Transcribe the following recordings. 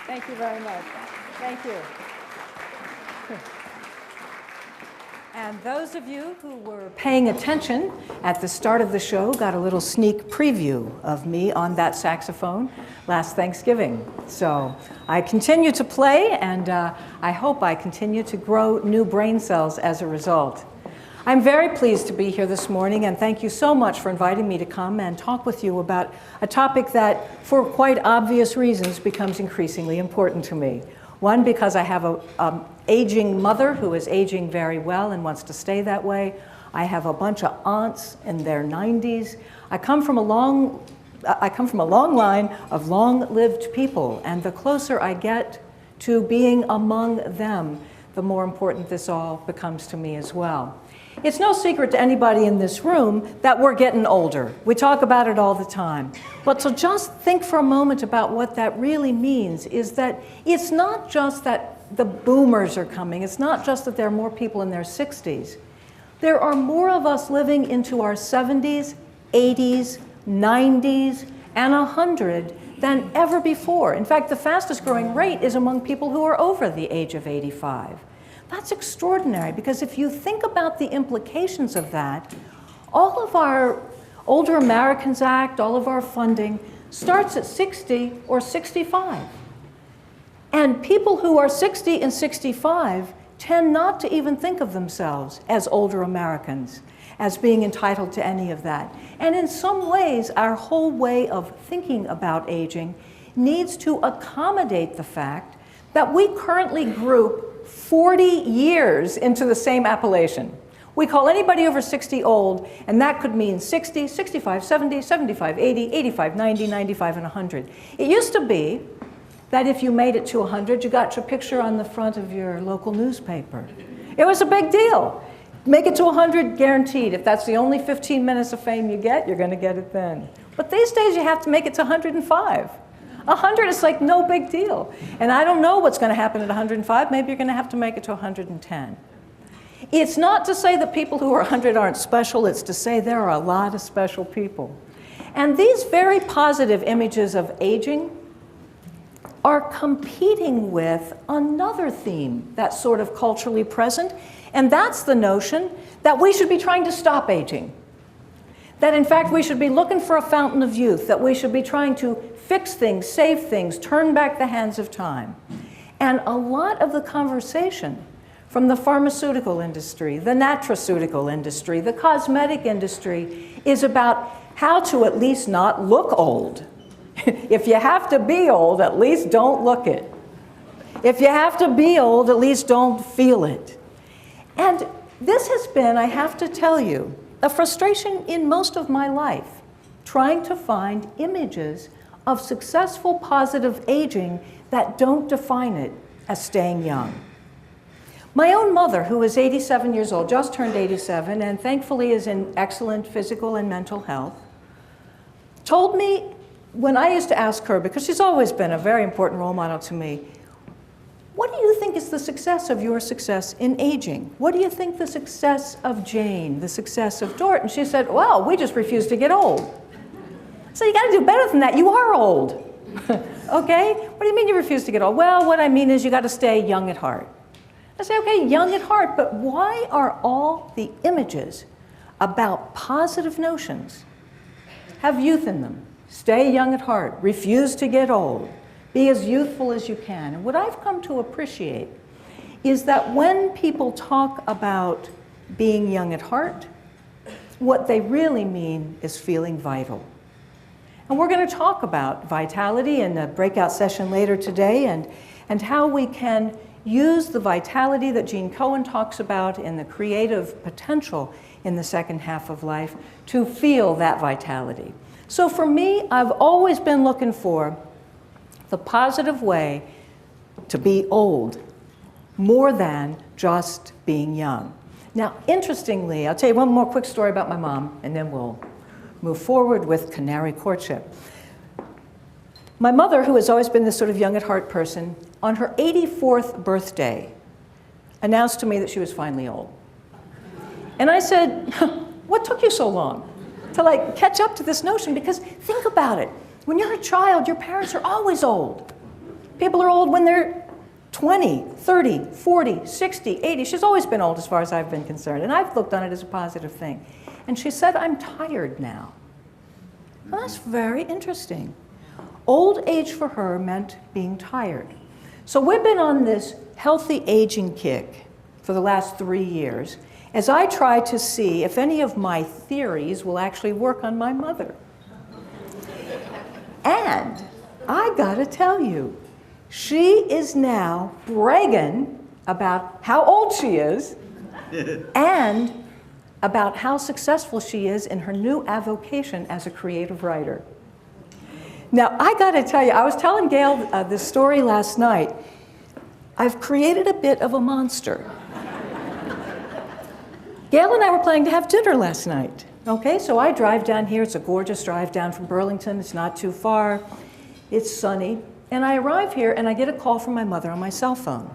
Thank you very much. Thank you. And those of you who were paying attention at the start of the show got a little sneak preview of me on that saxophone last Thanksgiving. So I continue to play, and I hope I continue to grow new brain cells as a result. I'm very pleased to be here this morning, and thank you so much for inviting me to come and talk with you about a topic that, for quite obvious reasons, becomes increasingly important to me. One, because I have an aging mother who is aging very well and wants to stay that way. I have a bunch of aunts in their 90s. I come from a long line of long-lived people, and the closer I get to being among them, the more important this all becomes to me as well. It's no secret to anybody in this room that we're getting older. We talk about it all the time. But to just think for a moment about what that really means is that it's not just that the boomers are coming. It's not just that there are more people in their 60s. There are more of us living into our 70s, 80s, 90s, and 100 than ever before. In fact, the fastest growing rate is among people who are over the age of 85. That's extraordinary, because if you think about the implications of that, all of our Older Americans Act, all of our funding starts at 60 or 65. And people who are 60 and 65 tend not to even think of themselves as older Americans, as being entitled to any of that. And in some ways, our whole way of thinking about aging needs to accommodate the fact that we currently group 40 years into the same appellation. We call anybody over 60 old, and that could mean 60, 65, 70, 75, 80, 85, 90, 95, and 100. It used to be that if you made it to 100, you got your picture on the front of your local newspaper. It was a big deal. Make it to 100, guaranteed. If that's the only 15 minutes of fame you get, you're going to get it then. But these days, you have to make it to 105. 100 is like no big deal. And I don't know what's going to happen at 105. Maybe you're going to have to make it to 110. It's not to say that people who are 100 aren't special. It's to say there are a lot of special people. And these very positive images of aging are competing with another theme that's sort of culturally present, and that's the notion that we should be trying to stop aging. That in fact we should be looking for a fountain of youth, that we should be trying to fix things, save things, turn back the hands of time. And a lot of the conversation from the pharmaceutical industry, the nutraceutical industry, the cosmetic industry is about how to at least not look old. If you have to be old, at least don't look it. If you have to be old, at least don't feel it. And this has been, I have to tell you, a frustration in most of my life, trying to find images of successful positive aging that don't define it as staying young. My own mother, who is 87 years old, just turned 87, and thankfully is in excellent physical and mental health, told me when I used to ask her, because she's always been a very important role model to me, what do you think is the success of your success in aging? What do you think the success of Jane, the success of Dort? And she said, well, we just refuse to get old. So you got to do better than that. You are old. Okay? What do you mean you refuse to get old? Well, what I mean is you got to stay young at heart. I say, okay, young at heart, but why are all the images about positive notions have youth in them? Stay young at heart, refuse to get old, be as youthful as you can. And what I've come to appreciate is that when people talk about being young at heart, what they really mean is feeling vital. And we're going to talk about vitality in a breakout session later today, and how we can use the vitality that Gene Cohen talks about in the creative potential in the second half of life to feel that vitality. So for me, I've always been looking for the positive way to be old more than just being young. Now, interestingly, I'll tell you one more quick story about my mom, and then we'll move forward with Canary Courtship. My mother, who has always been this sort of young at heart person, on her 84th birthday, announced to me that she was finally old. And I said, what took you so long to catch up to this notion? Because think about it. When you're a child, your parents are always old. People are old when they're 20, 30, 40, 60, 80. She's always been old as far as I've been concerned, and I've looked on it as a positive thing. And she said, I'm tired now. Well, that's very interesting. Old age for her meant being tired. So we've been on this healthy aging kick for the last 3 years as I try to see if any of my theories will actually work on my mother. And I gotta tell you, she is now bragging about how old she is and about how successful she is in her new avocation as a creative writer. Now, I gotta tell you, I was telling Gail this story last night. I've created a bit of a monster. Gail and I were planning to have dinner last night. Okay, so I drive down here. It's a gorgeous drive down from Burlington. It's not too far. It's sunny. And I arrive here and I get a call from my mother on my cell phone.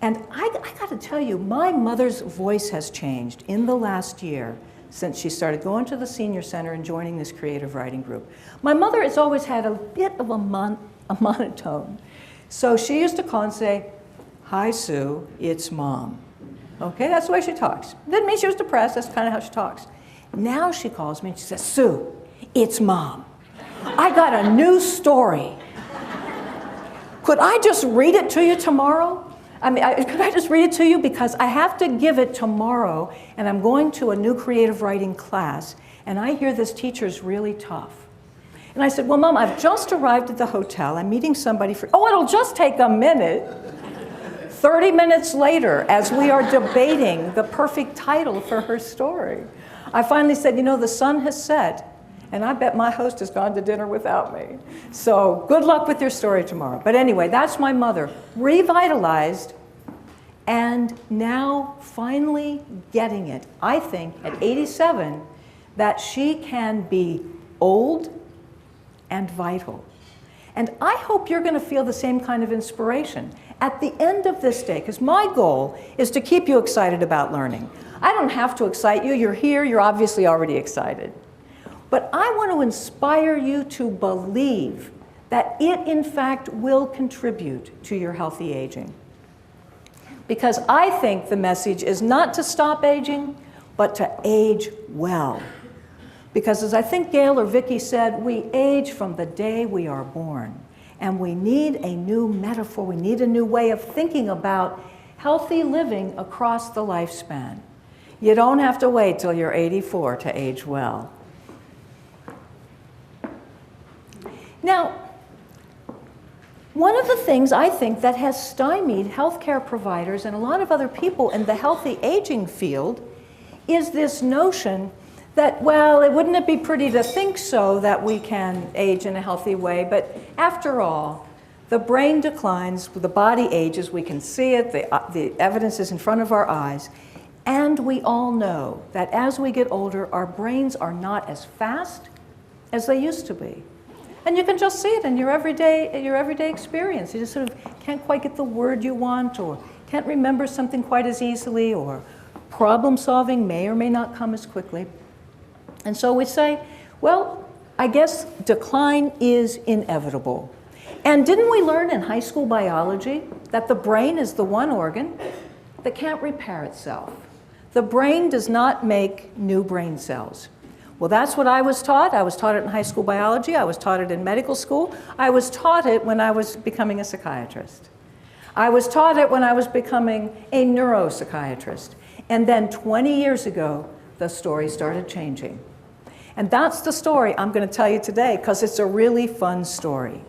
And I gotta tell you, my mother's voice has changed in the last year since she started going to the senior center and joining this creative writing group. My mother has always had a bit of a monotone. So she used to call and say, "Hi, Sue, it's Mom." Okay, that's the way she talks. Didn't mean she was depressed, that's kind of how she talks. Now she calls me and she says, "Sue, it's Mom. I got a new story. Could I just read it to you tomorrow? Could I just read it to you? Because I have to give it tomorrow, and I'm going to a new creative writing class, and I hear this teacher's really tough." And I said, "Well, Mom, I've just arrived at the hotel. I'm meeting somebody for, oh, it'll just take a minute." 30 minutes later, as we are debating the perfect title for her story, I finally said, "You know, the sun has set, and I bet my host has gone to dinner without me. So good luck with your story tomorrow." But anyway, that's my mother, revitalized and now finally getting it, I think, at 87, that she can be old and vital. And I hope you're going to feel the same kind of inspiration at the end of this day, because my goal is to keep you excited about learning. I don't have to excite you. You're here. You're obviously already excited. But I want to inspire you to believe that it, in fact, will contribute to your healthy aging. Because I think the message is not to stop aging, but to age well. Because as I think Gail or Vicki said, we age from the day we are born. And we need a new metaphor. We need a new way of thinking about healthy living across the lifespan. You don't have to wait till you're 84 to age well. Now, one of the things I think that has stymied healthcare providers and a lot of other people in the healthy aging field is this notion that, well, wouldn't it be pretty to think so that we can age in a healthy way? But after all, the brain declines, the body ages, we can see it, the evidence is in front of our eyes. And we all know that as we get older, our brains are not as fast as they used to be. And you can just see it in your everyday experience. You just sort of can't quite get the word you want, or can't remember something quite as easily, or problem solving may or may not come as quickly. And so we say, well, I guess decline is inevitable. And didn't we learn in high school biology that the brain is the one organ that can't repair itself? The brain does not make new brain cells. Well, that's what I was taught. I was taught it in high school biology. I was taught it in medical school. I was taught it when I was becoming a psychiatrist. I was taught it when I was becoming a neuropsychiatrist. And then 20 years ago, the story started changing. And that's the story I'm going to tell you today, because it's a really fun story.